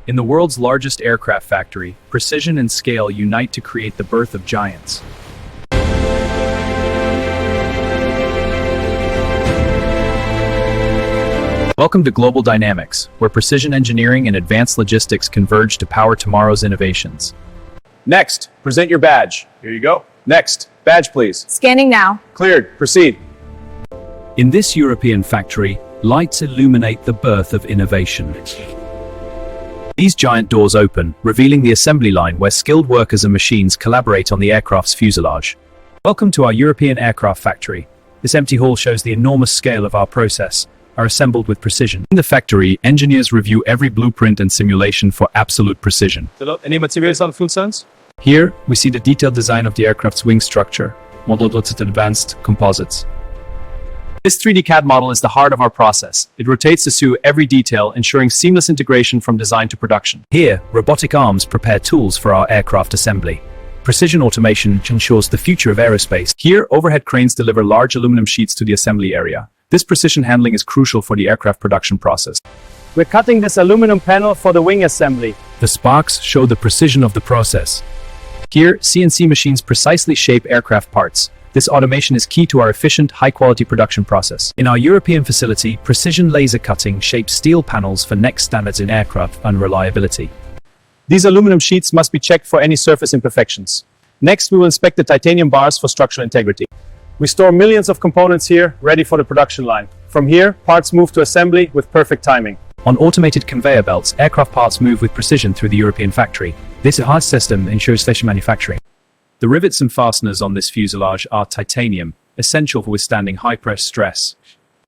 In the world's largest aircraft factory, precision and scale unite to create the birth of giants. Welcome to Global Dynamics, where precision engineering and advanced logistics converge to power tomorrow's innovations. Next, present your badge. Here you go. Next, badge please. Scanning now. Cleared. Proceed. In this European factory, lights illuminate the birth of innovation. These giant doors open, revealing the assembly line where skilled workers and machines collaborate on the aircraft's fuselage. Welcome to our European aircraft factory. This empty hall shows the enormous scale of our process, are assembled with precision. In the factory, engineers review every blueprint and simulation for absolute precision. Any materials on fuel cells? Here, we see the detailed design of the aircraft's wing structure, modeled with advanced composites. This 3D CAD model is the heart of our process. It rotates to suit every detail, ensuring seamless integration from design to production. Here, robotic arms prepare tools for our aircraft assembly. Precision automation ensures the future of aerospace. Here, overhead cranes deliver large aluminum sheets to the assembly area. This precision handling is crucial for the aircraft production process. We're cutting this aluminum panel for the wing assembly. The sparks show the precision of the process. Here, CNC machines precisely shape aircraft parts. This automation is key to our efficient, high-quality production process. In our European facility, precision laser cutting shapes steel panels for next standards in aircraft and reliability. These aluminum sheets must be checked for any surface imperfections. Next, we will inspect the titanium bars for structural integrity. We store millions of components here, ready for the production line. From here, parts move to assembly with perfect timing. On automated conveyor belts, aircraft parts move with precision through the European factory. This enhanced system ensures efficient manufacturing. The rivets and fasteners on this fuselage are titanium, essential for withstanding high-pressure stress.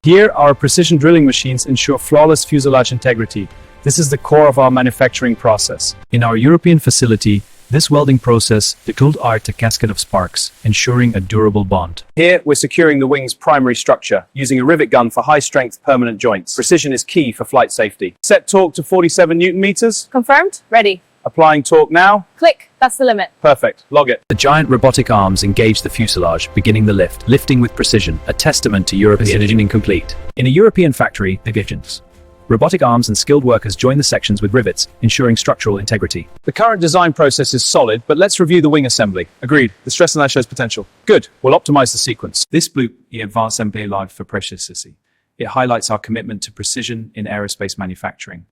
Here, our precision drilling machines ensure flawless fuselage integrity. This is the core of our manufacturing process. In our European facility, this welding process decoupled art a cascade of sparks, ensuring a durable bond. Here, we're securing the wing's primary structure, using a rivet gun for high-strength permanent joints. Precision is key for flight safety. Set torque to 47 Newton meters. Confirmed. Ready. Applying torque now. Click. That's the limit. Perfect. Log it. The giant robotic arms engage the fuselage, beginning the lift, lifting with precision, a testament to European engineering complete. In a European factory, negligence. Robotic arms and skilled workers join the sections with rivets, ensuring structural integrity. The current design process is solid, but let's review the wing assembly. Agreed. The stress on that shows potential. Good. We'll optimize the sequence. This blue is advanced MBA for precision. It highlights our commitment to precision in aerospace manufacturing.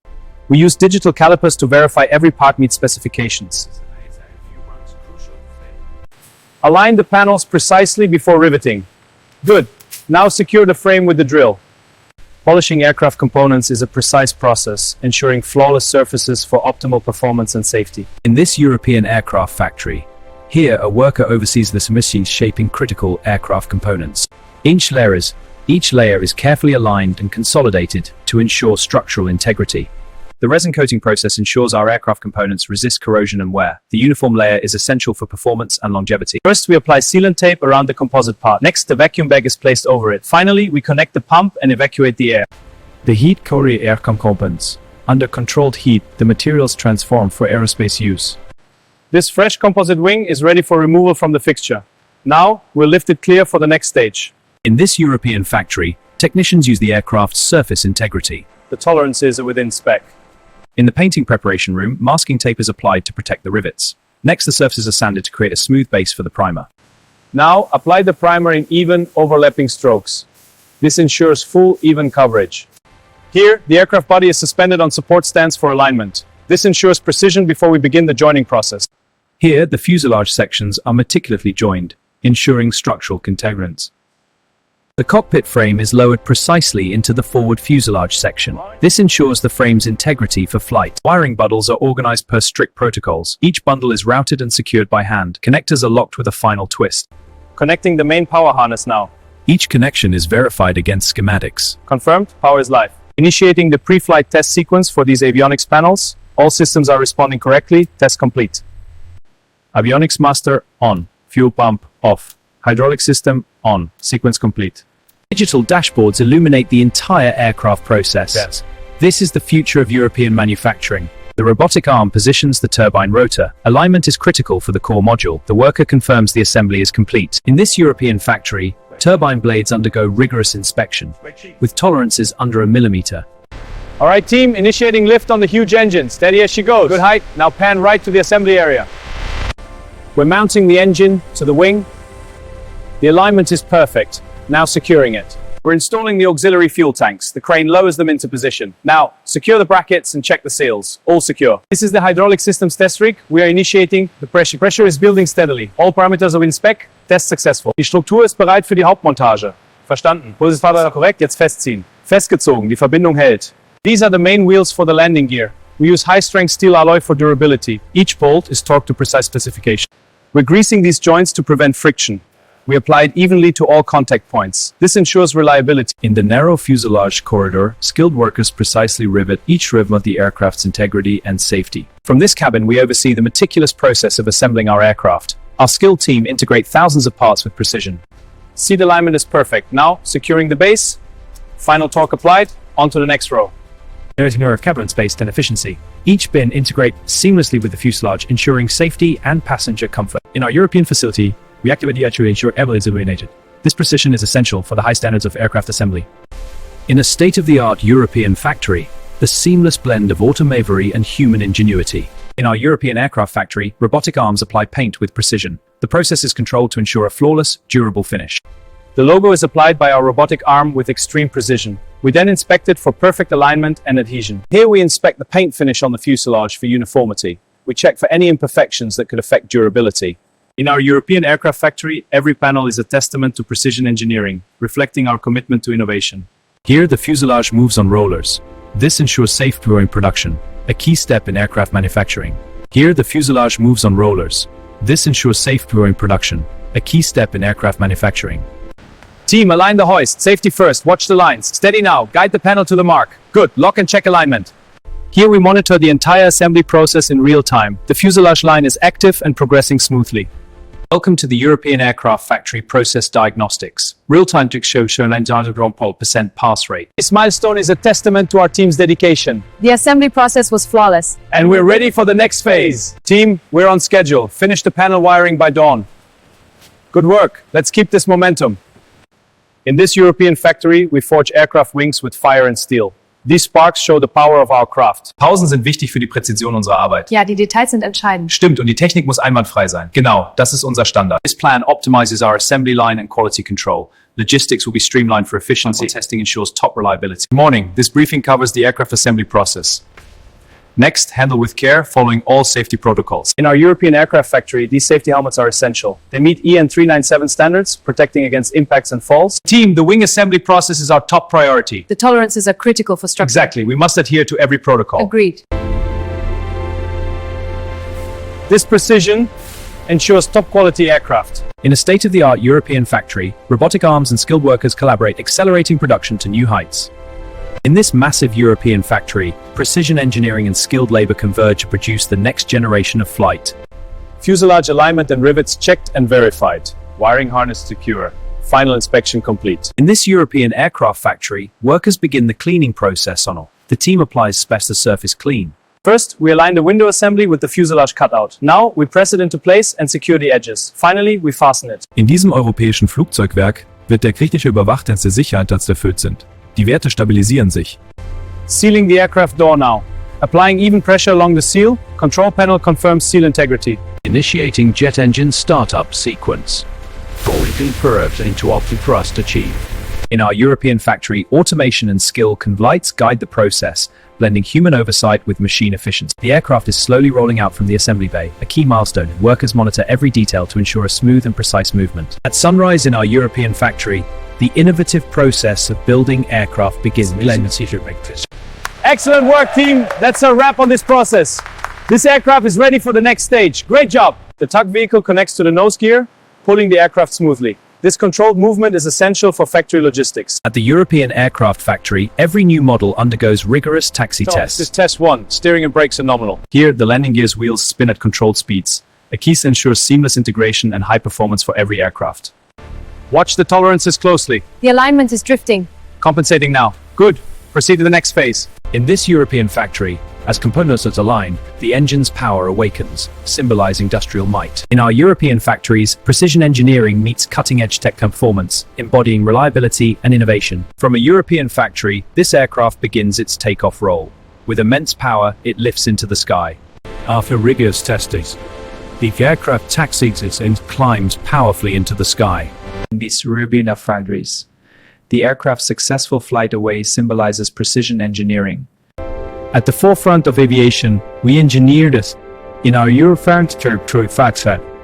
We use digital calipers to verify every part meets specifications. Align the panels precisely before riveting. Good. Now secure the frame with the drill. Polishing aircraft components is a precise process, ensuring flawless surfaces for optimal performance and safety. In this European aircraft factory, here a worker oversees the machines shaping critical aircraft components. Each layer is carefully aligned and consolidated to ensure structural integrity. The resin coating process ensures our aircraft components resist corrosion and wear. The uniform layer is essential for performance and longevity. First, we apply sealant tape around the composite part. Next, the vacuum bag is placed over it. Finally, we connect the pump and evacuate the air. The heat quriess air components. Under controlled heat, the materials transform for aerospace use. This fresh composite wing is ready for removal from the fixture. Now, we'll lift it clear for the next stage. In this European factory, technicians use the aircraft's surface integrity. The tolerances are within spec. In the painting preparation room, masking tape is applied to protect the rivets. Next, the surfaces are sanded to create a smooth base for the primer. Now, apply the primer in even, overlapping strokes. This ensures full, even coverage. Here, the aircraft body is suspended on support stands for alignment. This ensures precision before we begin the joining process. Here, the fuselage sections are meticulously joined, ensuring structural integrance. The cockpit frame is lowered precisely into the forward fuselage section. This ensures the frame's integrity for flight. Wiring bundles are organized per strict protocols. Each bundle is routed and secured by hand. Connectors are locked with a final twist. Connecting the main power harness now. Each connection is verified against schematics. Confirmed, power is live. Initiating the pre-flight test sequence for these avionics panels. All systems are responding correctly. Test complete. Avionics master on. Fuel pump off. Hydraulic system on. Sequence complete. Digital dashboards illuminate the entire aircraft process. Yes. This is the future of European manufacturing. The robotic arm positions the turbine rotor. Alignment is critical for the core module. The worker confirms the assembly is complete. In this European factory, turbine blades undergo rigorous inspection, with tolerances under a millimeter. All right, team, initiating lift on the huge engine. Steady as she goes. Good height. Now pan right to the assembly area. We're mounting the engine to the wing. The alignment is perfect. Now securing it. We're installing the auxiliary fuel tanks. The crane lowers them into position. Now, secure the brackets and check the seals. All secure. This is the hydraulic systems test rig. We are initiating the pressure. Pressure is building steadily. All parameters are in spec. Test successful. Die Struktur ist bereit für die Hauptmontage. Verstanden. Pulsesvater korrekt. Jetzt festziehen. Festgezogen. Die Verbindung hält. These are the main wheels for the landing gear. We use high-strength steel alloy for durability. Each bolt is torqued to precise specification. We're greasing these joints to prevent friction. We apply it evenly to all contact points. This ensures reliability. In the narrow fuselage corridor, skilled workers precisely rivet each rib of the aircraft's integrity and safety. From this cabin, we oversee the meticulous process of assembling our aircraft. Our skilled team integrate thousands of parts with precision. Seat alignment is perfect. Now, securing the base. Final torque applied. Onto the next row. There is of cabin space and efficiency. Each bin integrates seamlessly with the fuselage, ensuring safety and passenger comfort. In our European facility, we activate the to ensure everything is illuminated. This precision is essential for the high standards of aircraft assembly. In a state-of-the-art European factory, the seamless blend of automavery and human ingenuity. In our European aircraft factory, robotic arms apply paint with precision. The process is controlled to ensure a flawless, durable finish. The logo is applied by our robotic arm with extreme precision. We then inspect it for perfect alignment and adhesion. Here we inspect the paint finish on the fuselage for uniformity. We check for any imperfections that could affect durability. In our European aircraft factory, every panel is a testament to precision engineering, reflecting our commitment to innovation. Here, the fuselage moves on rollers. This ensures safe during production, a key step in aircraft manufacturing. Here, the fuselage moves on rollers. This ensures safe during production, a key step in aircraft manufacturing. Team, align the hoist. Safety first. Watch the lines. Steady now. Guide the panel to the mark. Good. Lock and check alignment. Here we monitor the entire assembly process in real time. The fuselage line is active and progressing smoothly. Welcome to the European Aircraft Factory Process Diagnostics. Real-time to show 99% pass rate. This milestone is a testament to our team's dedication. The assembly process was flawless. And we're ready for the next phase. Team, we're on schedule. Finish the panel wiring by dawn. Good work. Let's keep this momentum. In this European factory, we forge aircraft wings with fire and steel. These sparks show the power of our craft. Pausen sind wichtig für die Präzision unserer Arbeit. Ja, die Details sind entscheidend. Stimmt, und die Technik muss einwandfrei sein. Genau, das ist unser Standard. This plan optimizes our assembly line and quality control. Logistics will be streamlined for efficiency. Testing ensures top reliability. Good morning. This briefing covers the aircraft assembly process. Next, handle with care, following all safety protocols. In our European aircraft factory, these safety helmets are essential. They meet EN 397 standards, protecting against impacts and falls. Team, the wing assembly process is our top priority. The tolerances are critical for structure. Exactly. We must adhere to every protocol. Agreed. This precision ensures top quality aircraft. In a state-of-the-art European factory, robotic arms and skilled workers collaborate, accelerating production to new heights. In this massive European factory, precision engineering and skilled labor converge to produce the next generation of flight. Fuselage alignment and rivets checked and verified. Wiring harness secure. Final inspection complete. In this European aircraft factory, workers begin the cleaning process on all. The team applies special surface clean. First, we align the window assembly with the fuselage cutout. Now, we press it into place and secure the edges. Finally, we fasten it. In diesem europäischen Flugzeugwerk wird der Kritische überwacht, dass die Sicherheitsstandards erfüllt sind. Die Werte stabilisieren sich. Sealing the aircraft door now. Applying even pressure along the seal. Control panel confirms seal integrity. Initiating jet engine startup sequence. Fully confirmed into optic thrust achieved. In our European factory, automation and skill converge guide the process, blending human oversight with machine efficiency. The aircraft is slowly rolling out from the assembly bay, a key milestone. Workers monitor every detail to ensure a smooth and precise movement. At sunrise in our European factory, the innovative process of building aircraft begins. Excellent work, team. That's a wrap on this process. This aircraft is ready for the next stage. Great job. The tug vehicle connects to the nose gear, pulling the aircraft smoothly. This controlled movement is essential for factory logistics. At the European aircraft factory, every new model undergoes rigorous taxi tests. This is test 1. Steering and brakes are nominal. Here, the landing gear's wheels spin at controlled speeds. A key ensures seamless integration and high performance for every aircraft. Watch the tolerances closely. The alignment is drifting. Compensating now. Good. Proceed to the next phase. In this European factory, as components align, the engine's power awakens, symbolizing industrial might. In our European factories, precision engineering meets cutting-edge tech performance, embodying reliability and innovation. From a European factory, this aircraft begins its takeoff roll. With immense power, it lifts into the sky. After rigorous testing, the aircraft taxis and climbs powerfully into the sky. In these European factories, the aircraft's successful flight away symbolizes precision engineering. At the forefront of aviation, we engineered it in our European factory.